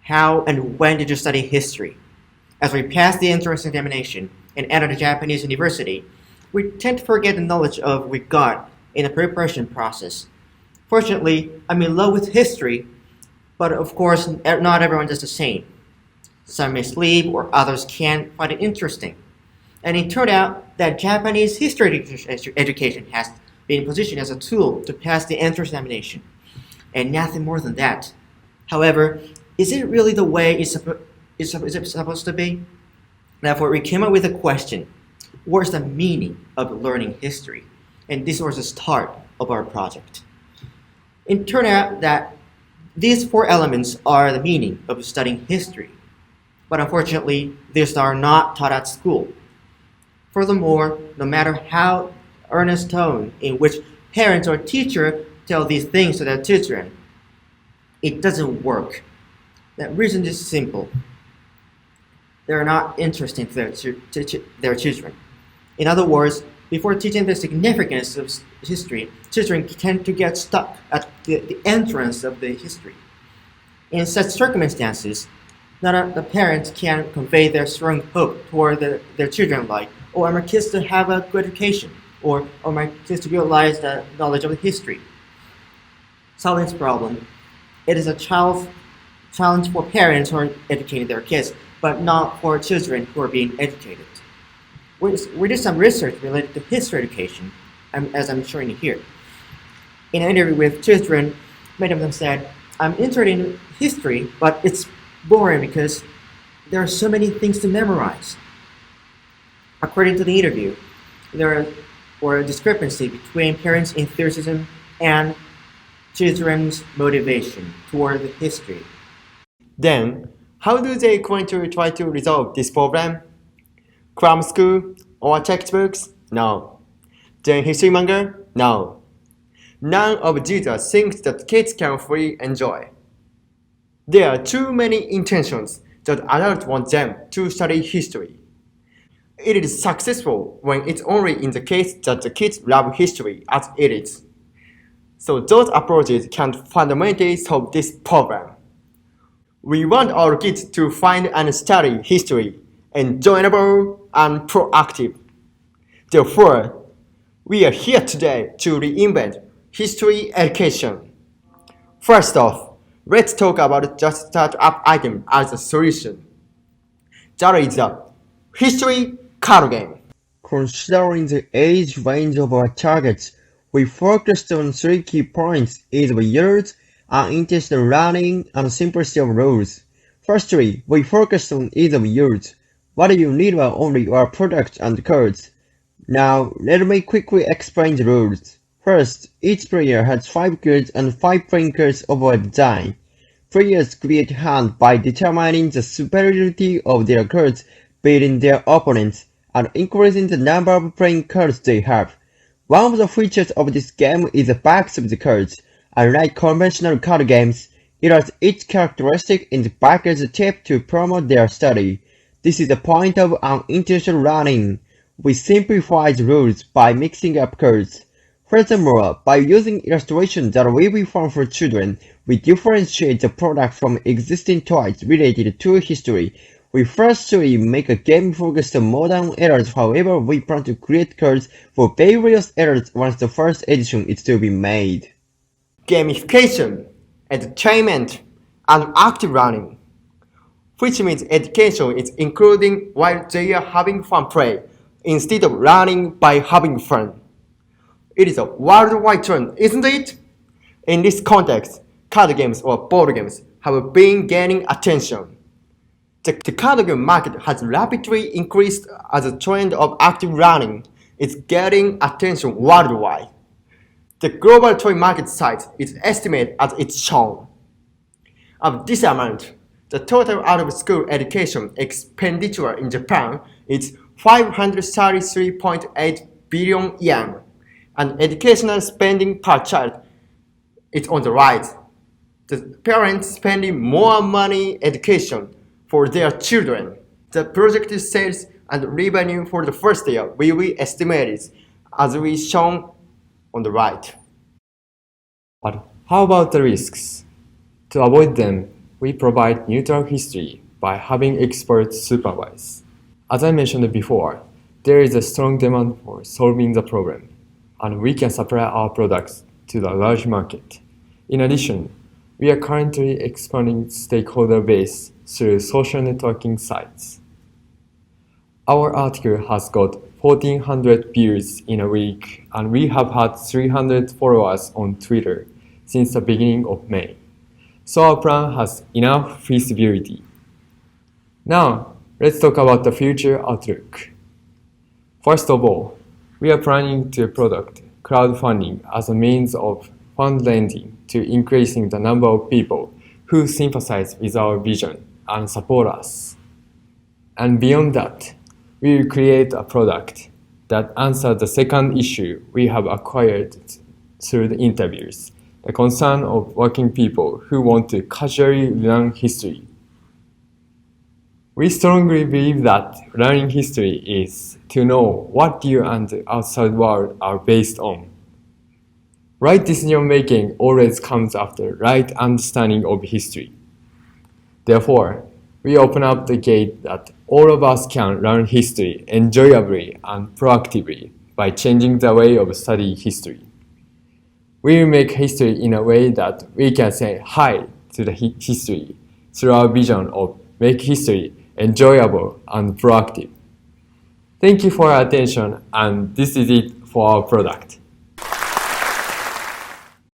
How and when did you study history? As we pass the entrance examination and enter the Japanese university, we tend to forget the knowledge we got in the preparation process. Fortunately, I'm in love with history, but of course, not everyone does the same. Some may sleep or others can't find it interesting. And it turned out that Japanese history education has been positioned as a tool to pass the entrance examination, and nothing more than that. However, is it really the way it's supposed to be? Therefore, we came up with a question. What's the meaning of learning history? And this was the start of our project. It turned out that these four elements are the meaning of studying history. But unfortunately, these are not taught at school. Furthermore, no matter how earnest tone in which parents or teacher tell these things to their children, it doesn't work. The reason is simple. They're not interesting to their children. In other words, before teaching the significance of history, children tend to get stuck at the entrance of the history. In such circumstances, the parents can convey their strong hope toward their children like, oh, I want my kids to have a good education, or my kids to realize the knowledge of the history. Solving this problem, it is a challenge for parents who are educating their kids, but not for children who are being educated. We did some research related to history education, as I'm showing you here. In an interview with children, many of them said, I'm interested in history, but it's boring because there are so many things to memorize. According to the interview, there was a discrepancy between parents' enthusiasm and children's motivation toward the history. Then, how do they going to try to resolve this problem? Cram school or textbooks? No. Then history manga? No. None of these are things that kids can fully enjoy. There are too many intentions that adults want them to study history. It is successful when it's only in the case that the kids love history as it is. So those approaches can't fundamentally solve this problem. We want our kids to find and study history enjoyable and proactive. Therefore, we are here today to reinvent history education. First off, let's talk about just startup item as a solution. That is the history card game. Considering the age range of our targets, we focused on three key points: ease of use, uninterested learning, and simplicity of rules. Firstly, we focused on ease of use. What you need are only your products and codes. Now, let me quickly explain the rules. First, each player has 5 codes and 5 playing cards of a design. Players create hand by determining the superiority of their cards beating their opponents and increasing the number of playing cards they have. One of the features of this game is the backs of the cards. Unlike conventional card games, it has each characteristic in the back as a tip to promote their study. This is the point of uninterested learning. We simplify the rules by mixing up cards. Furthermore, by using illustrations that will be fun for children, we differentiate the product from existing toys related to history. We firstly make a game focused on modern eras, however we plan to create cards for various eras once the first edition is to be made. Gamification, entertainment, and active learning, which means education is including while they are having fun play, instead of learning by having fun. It is a worldwide trend, isn't it? In this context, card games or board games have been gaining attention. The card game market has rapidly increased as the trend of active learning is getting attention worldwide. The global toy market size is estimated as it's shown. Of this amount, the total out-of-school education expenditure in Japan is 533.8 billion yen, and educational spending per child is on the rise. The parents spending more money education for their children. The projected sales and revenue for the first year will be estimated as we shown on the right. But how about the risks? To avoid them, we provide neutral history by having experts supervise. As I mentioned before, there is a strong demand for solving the problem, and we can supply our products to the large market. In addition, we are currently expanding stakeholder base through social networking sites. Our article has got 1,400 views in a week, and we have had 300 followers on Twitter since the beginning of May. So our plan has enough feasibility. Now, let's talk about the future outlook. First of all, we are planning to product crowdfunding as a means of fund lending to increasing the number of people who sympathize with our vision and support us. And beyond that, we will create a product that answers the second issue we have acquired through the interviews, the concern of working people who want to casually learn history. We strongly believe that learning history is to know what you and the outside world are based on. Right decision-making always comes after right understanding of history. Therefore, we open up the gate that all of us can learn history enjoyably and proactively by changing the way of studying history. We will make history in a way that we can say hi to the history through our vision of make history enjoyable and proactive. Thank you for your attention, and this is it for our product.